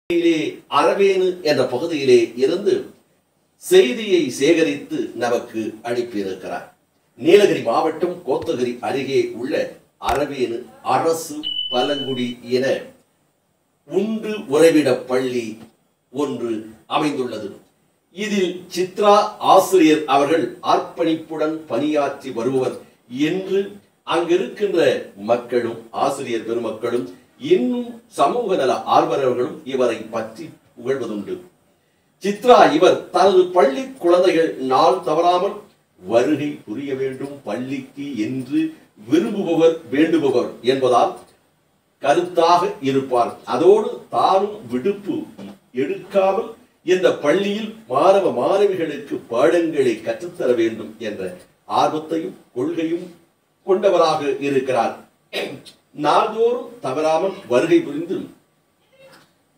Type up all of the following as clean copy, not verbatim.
அரவேணு என்ற பகுதியிலே இருந்து செய்தியை சேகரித்து நமக்கு அனுப்பியிருக்கிறார். நீலகிரி மாவட்டம் கோத்தகிரி அருகே உள்ள அரவேணு அரசு பழங்குடி என உண்டு உறைவிட பள்ளி ஒன்று அமைந்துள்ளது. இதில் சித்ரா ஆசிரியர் அவர்கள் அர்ப்பணிப்புடன் பணியாற்றி வருபவர் என்று அங்கிருக்கின்ற மக்களும் ஆசிரியர் பெருமக்களும் இன்னும் சமூக நல ஆர்வலர்களும் இவரை பற்றி புகழ்வதுண்டு. சித்ரா இவர் தனது பள்ளி குழந்தைகள் நாள் தவறாமல் வருகை புரிய வேண்டும் பள்ளிக்கு என்று விரும்புபவர் வேண்டுபவர் என்பதால் கருத்தாக இருப்பார். அதோடு தானும் விடுப்பு எடுக்காமல் இந்த பள்ளியில் மாணவ மாணவிகளுக்கு பாடங்களை கற்றுத்தர வேண்டும் என்ற ஆர்வத்தையும் கொள்கையும் கொண்டவராக இருக்கிறார். நாள்தோறும் தவறாமல் வருகை புரிந்து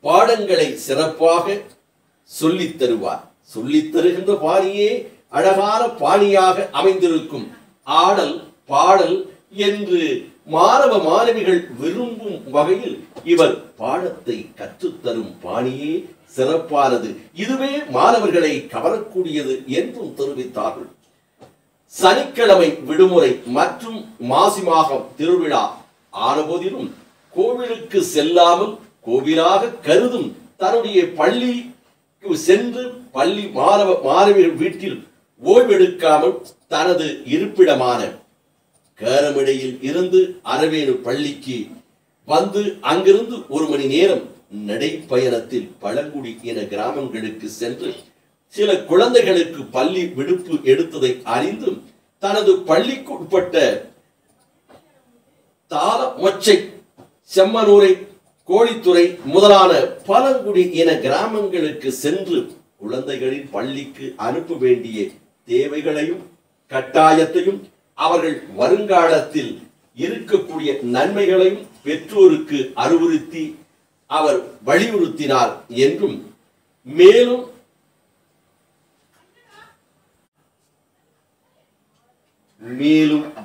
பாடங்களை சிறப்பாக சொல்லித் தருவார். சொல்லித் தருகின்ற பாணியே அழகான பாணியாக அமைந்திருக்கும். ஆடல் பாடல் என்று மாணவ மாணவிகள் விரும்பும் வகையில் இவர் பாடத்தை கற்றுத்தரும் பாணியே சிறப்பானது. இதுவே மாணவர்களை கவரக்கூடியது என்றும் தெரிவித்தார்கள். சனிக்கிழமை விடுமுறை மற்றும் மாசி மாதம் திருவிழா ஆனபோதிலும் கோவிலுக்கு செல்லாமல் கோவிலாக கருதும் தன்னுடைய பள்ளிக்கு சென்று பள்ளி மாணவ மாணவிகள் வீட்டில் ஓய்வெடுக்காமல் தனது இருப்பிடமான கேரமடையில் இருந்து அரவேணு பள்ளிக்கு வந்து அங்கிருந்து 1 மணி நேரம் நடைப்பயணத்தில் பழங்குடி இன கிராமங்களுக்கு சென்று சில குழந்தைகளுக்கு பள்ளி விடுப்பு எடுத்ததை அறிந்து தனது பள்ளிக்கு உட்பட்ட தாளமொச்சை, செம்மனூரை, கோழித்துறை முதலான பழங்குடி இன கிராமங்களுக்கு சென்று குழந்தைகளின் பள்ளிக்கு அனுப்ப வேண்டிய தேவைகளையும் கட்டாயத்தையும் அவர்கள் வருங்காலத்தில் இருக்கக்கூடிய நன்மைகளையும் பெற்றோருக்கு அறிவுறுத்தி அவர் வலியுறுத்தினார் என்றும் மேலும்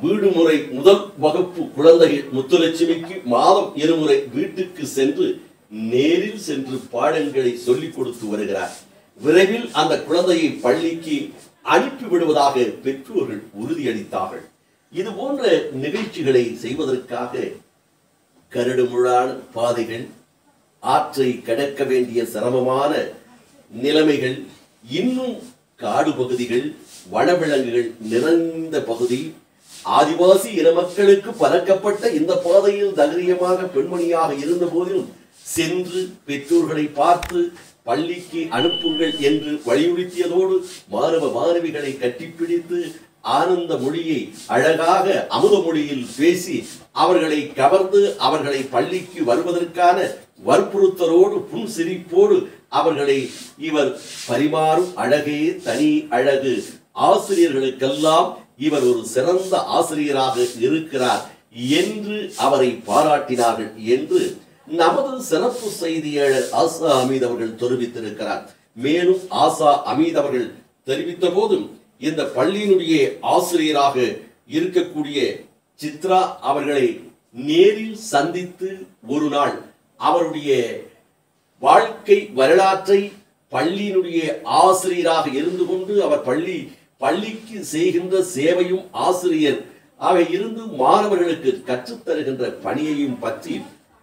வீடுமுறை முதல் வகுப்பு குழந்தைகள் முத்துலட்சுமிக்கு மாதம் 2 முறை வீட்டுக்கு சென்று நேரில் சென்று பாடங்களை சொல்லிக் கொடுத்து வருகிறார். விரைவில் அந்த குழந்தையை பள்ளிக்கு அனுப்பி விடுவதாக பெற்றோர்கள் உறுதியளித்தார்கள். இது போன்ற நிகழ்ச்சிகளை செய்வதற்காக கரடுமுரடான பாதைகள், ஆற்றை கடக்க வேண்டிய சிரமமான நிலைமைகள், இன்னும் காடு பகுதிகள், வனவிலங்குகள் நிறைந்த பகுதி, ஆதிவாசி இன மக்களுக்கு பறக்கப்பட்ட இந்த பாதையில் தைரியமாக பெண்மணியாக இருந்த போதிலும் சென்று பெற்றோர்களை பார்த்து பள்ளிக்கு அனுப்புங்கள் என்று வலியுறுத்தியதோடு மாணவ மாணவிகளை கட்டிப்பிடித்து ஆனந்த மொழியை அழகாக அமுத மொழியில் பேசி அவர்களை கவர்ந்து அவர்களை பள்ளிக்கு வருவதற்கான வற்புறுத்தலோடு புன்சிரிப்போடு அவர்களை இவர் பரிமாறும் அழகே தனி அழகு. ஆசிரியர்களுக்கெல்லாம் இவர் ஒரு சிறந்த ஆசிரியராக இருக்கிறார் என்று அவரை பாராட்டினார்கள் என்று நமது சிறப்பு செய்தியாளர் ஆசா அமீத் அவர்கள் தெரிவித்திருக்கிறார். மேலும் ஆசா அமீத் அவர்கள் தெரிவித்த போதும் இந்த பள்ளியினுடைய ஆசிரியராக இருக்கக்கூடிய சித்ரா அவர்களை நேரில் சந்தித்து ஒரு நாள் அவருடைய வாழ்க்கை வரலாற்றை பள்ளியினுடைய ஆசிரியராக இருந்து கொண்டு அவர் பள்ளிக்கு செய்கின்ற சேவையும் ஆசிரியர் ஆக இருந்து மாணவர்களுக்கு கற்றுத்தருகின்ற பணியையும் பற்றி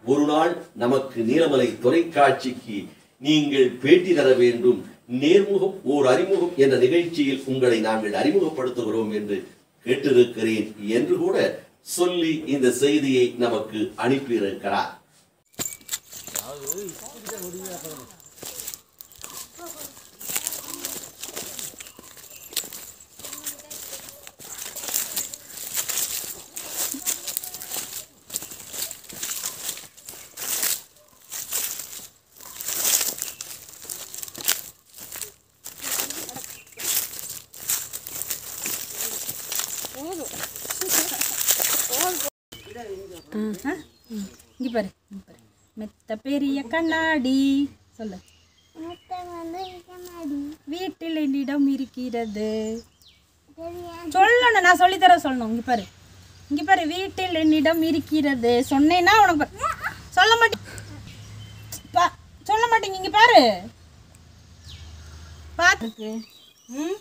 ஒரு நாள் நமக்கு நீலமலை தொலைக்காட்சிக்கு நீங்கள் பேட்டி தர வேண்டும், நேர்முகம் ஓர் அறிமுகம் என்ற நிகழ்ச்சியில் உங்களை நாங்கள் அறிமுகப்படுத்துகிறோம் என்று கேட்டிருக்கிறேன் என்று கூட சொல்லி இந்த செய்தியை நமக்கு அனுப்பியிருக்கிறார். இங்க பாரு, மெத்த பெரிய கண்ணாடி சொல்ல, வீட்டில் என்னிடம் இருக்கிறது சொல்லணும், நான் சொல்லித்தர சொல்லணும். இங்க பாரு வீட்டில் என்னிடம் இருக்கிறது சொன்னேன்னா உனக்கு சொல்ல மாட்டேன். மாட்டீங்க, இங்க பாரு. பாத்துருக்கு. ம்,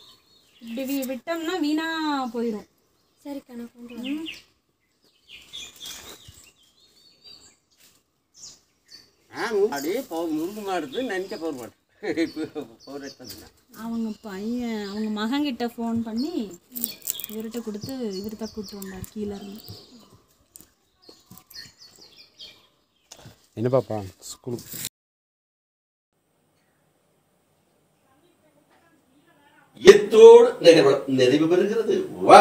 இப்படி விட்டோம்னா வீணா போயிடும். சரிக்கா நான் கொண்டு வரேன். அப்படியே முருகு மாடுது நினைக்க போக மாட்டேன். அவங்க பையன் அவங்க மகன்கிட்ட ஃபோன் பண்ணி இவர்கிட்ட கொடுத்து இவர்கிட்ட கூப்பிட்டு வந்தார் கீழே இருந்து. என்ன பாப்பா ஸ்கூல் எத்தோடு நிறைவு பெறுகிறது. வா